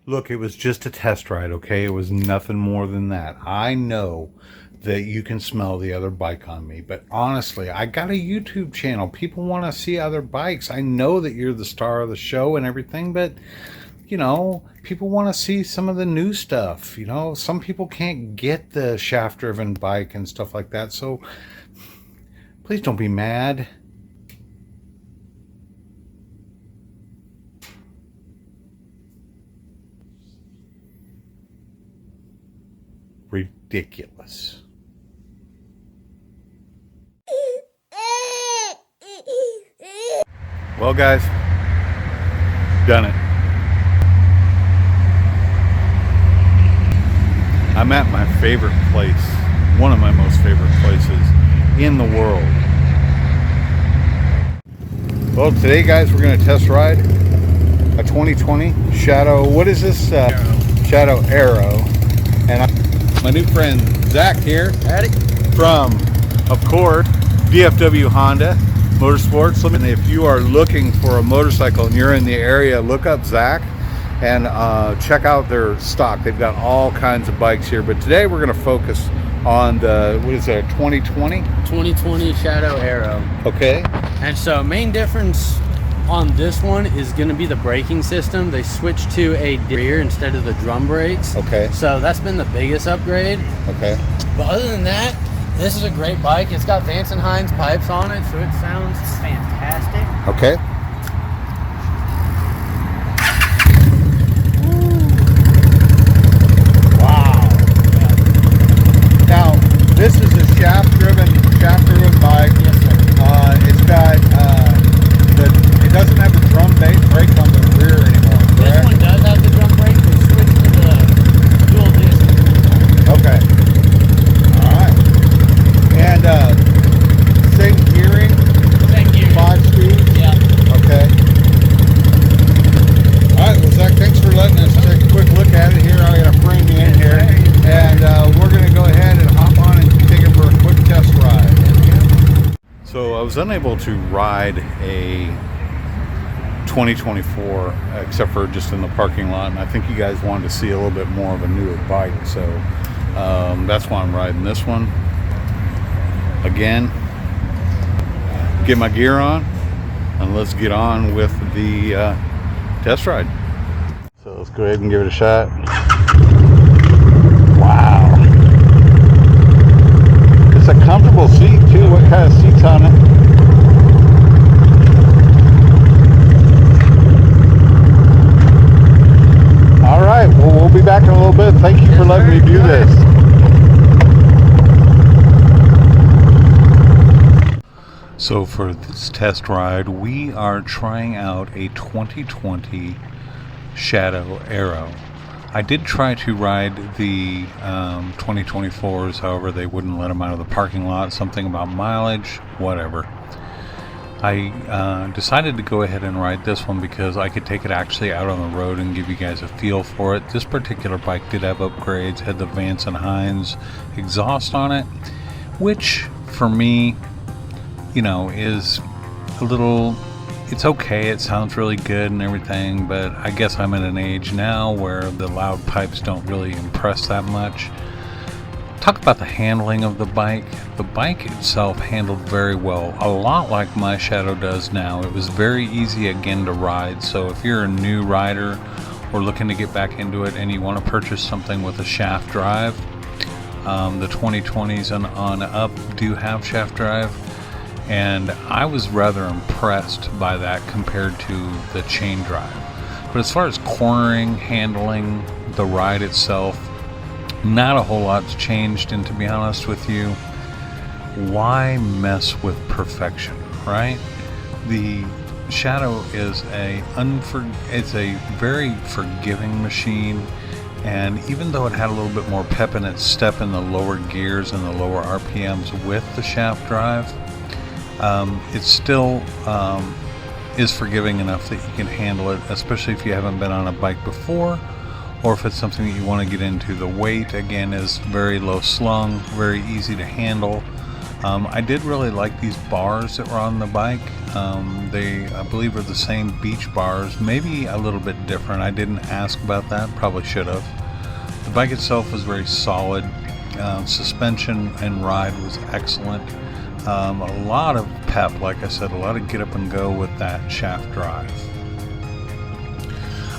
Look, it was just a test ride, okay? It was nothing more than that. I know that you can smell the other bike on me, but honestly, I got a YouTube channel. People want to see other bikes. I know that you're the star of the show and everything, but people want to see some of the new stuff. Some people can't get the shaft driven bike and stuff like that. So please don't be mad. Ridiculous. Well, guys, done it. I'm at my favorite place, one of my most favorite places in the world. Well, today, guys, we're going to test ride a 2020 Shadow. What is this? Shadow AERO. And my new friend Zach here. Howdy. From, of course, DFW Honda Motorsports. And if you are looking for a motorcycle and you're in the area, look up Zach and check out their stock. They've got all kinds of bikes here, but today we're going to focus on the, what is that, 2020? 2020 Shadow AERO. Okay. And so main difference on this one is going to be the braking system. They switched to a rear instead of the drum brakes. Okay. So that's been the biggest upgrade. Okay. But other than that, this is a great bike. It's got Vance & Hines pipes on it, so it sounds fantastic. Okay. Wow. Now, this is a shaft-driven bike. Yes, sir. It's got it doesn't have the drum brake on the rear anymore. Correct? This one does have the drum brake. We switched to the dual disc. Okay. All right. And same gearing. Same gear. 5 speed. Yeah. Okay. All right. Well, Zach, thanks for letting us take a quick look at it here. I got to frame you in here, and we're going to go ahead and hop on and take it for a quick test ride. So I was unable to ride a 2024 except for just in the parking lot, and I think you guys wanted to see a little bit more of a newer bike, so that's why I'm riding this one again. Get my gear on and let's get on with the test ride. So let's go ahead and give it a shot. Wow, it's a comfortable seat too. What kind of seats on it? All right, well, we'll be back in a little bit. Thank you for letting me do this. So for this test ride, we are trying out a 2020 Shadow AERO. I did try to ride the 2024s, however, they wouldn't let them out of the parking lot. Something about mileage, whatever. I decided to go ahead and ride this one because I could take it actually out on the road and give you guys a feel for it. This particular bike did have upgrades, had the Vance & Hines exhaust on it, which for me, is a little, it's okay, it sounds really good and everything, but I guess I'm at an age now where the loud pipes don't really impress that much. Talk about the handling of the bike. The bike itself handled very well, a lot like my Shadow does now. It was very easy again to ride, so if you're a new rider or looking to get back into it and you want to purchase something with a shaft drive, the 2020s and on up do have shaft drive, and I was rather impressed by that compared to the chain drive. But as far as cornering, handling, the ride itself, not a whole lot's changed, and to be honest with you, why mess with perfection, right? The Shadow is it's a very forgiving machine, and even though it had a little bit more pep in its step in the lower gears and the lower RPMs with the shaft drive, it still is forgiving enough that you can handle it, especially if you haven't been on a bike before, or if it's something that you want to get into. The weight, again, is very low slung, very easy to handle. I did really like these bars that were on the bike. They, I believe, are the same beach bars, maybe a little bit different. I didn't ask about that, probably should have. The bike itself was very solid. Suspension and ride was excellent. A lot of pep, like I said, a lot of get up and go with that shaft drive.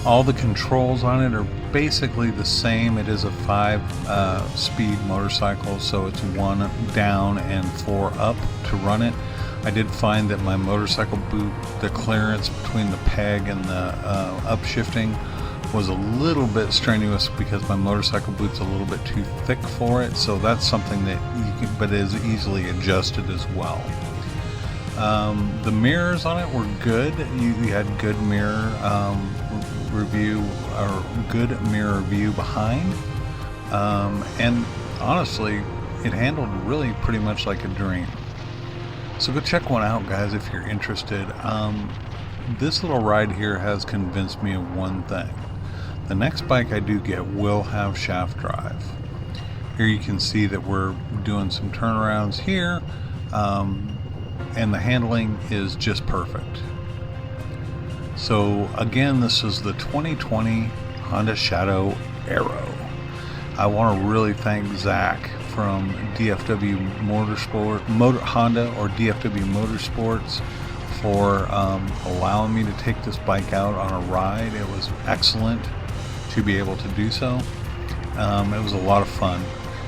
All the controls on it are basically the same. It is a 5-speed motorcycle, so it's 1 down and 4 up to run it. I did find that my motorcycle boot, the clearance between the peg and the upshifting was a little bit strenuous because my motorcycle boot's a little bit too thick for it, so that's something that you can, but is easily adjusted as well. The mirrors on it were good. You had good mirror review, or good mirror view behind, and honestly, it handled really pretty much like a dream. So go check one out, guys, if you're interested. This little ride here has convinced me of one thing. The next bike I do get will have shaft drive. Here you can see that we're doing some turnarounds here, and the handling is just perfect. So again, this is the 2020 Honda Shadow AERO. I want to really thank Zach from DFW Honda, or DFW Motorsports, for allowing me to take this bike out on a ride. It was excellent to be able to do so. It was a lot of fun.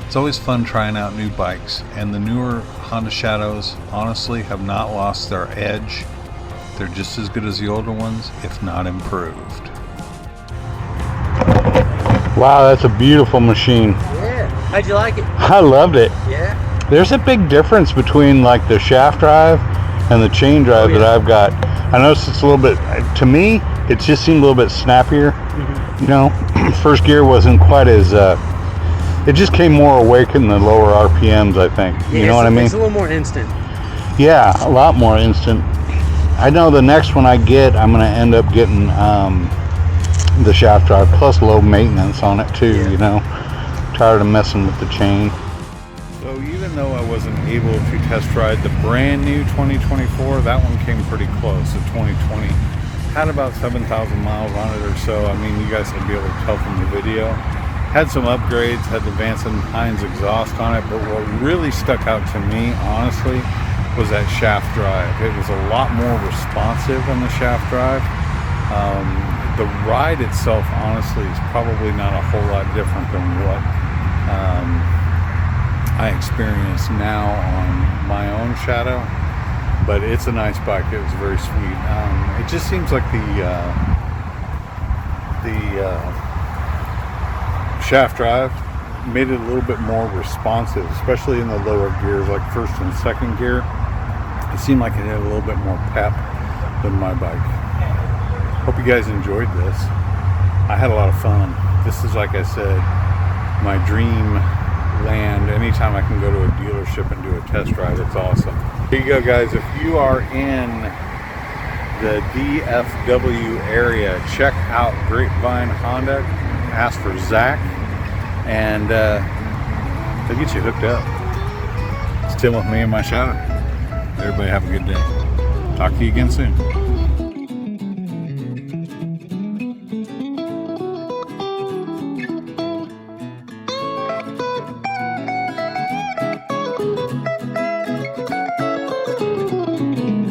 It's always fun trying out new bikes, and the newer Honda Shadows honestly have not lost their edge. They're just as good as the older ones, if not improved. Wow, that's a beautiful machine. Yeah. How'd you like it? I loved it. Yeah. There's a big difference between like the shaft drive and the chain drive that I've got. I noticed it's a little bit, to me, it just seemed a little bit snappier. You know, first gear wasn't quite as, it just came more awake in the lower RPMs, I think. You know what I mean? It's a little more instant. Yeah, a lot more instant. I know the next one I get, I'm going to end up getting the shaft drive, plus low maintenance on it too, you know. Tired of messing with the chain. So even though I wasn't able to test ride the brand new 2024, that one came pretty close. The 2020 had about 7,000 miles on it or so. I mean, you guys would be able to tell from the video. Had some upgrades, had the Vance & Hines exhaust on it, but what really stuck out to me, honestly, was that shaft drive. It was a lot more responsive on the shaft drive. The ride itself, honestly, is probably not a whole lot different than what I experience now on my own Shadow, but it's a nice bike. It was very sweet. It just seems like the shaft drive made it a little bit more responsive, especially in the lower gears, like first and second gear. It seemed like it had a little bit more pep than my bike. Hope you guys enjoyed this. I had a lot of fun. This is, like I said, my dream land. Anytime I can go to a dealership and do a test ride, it's awesome. Here you go, guys. If you are in the DFW area, check out Grapevine Honda. Ask for Zach, and they'll get you hooked up. It's Tim with me and my Shadow. Everybody have a good day. Talk to you again soon.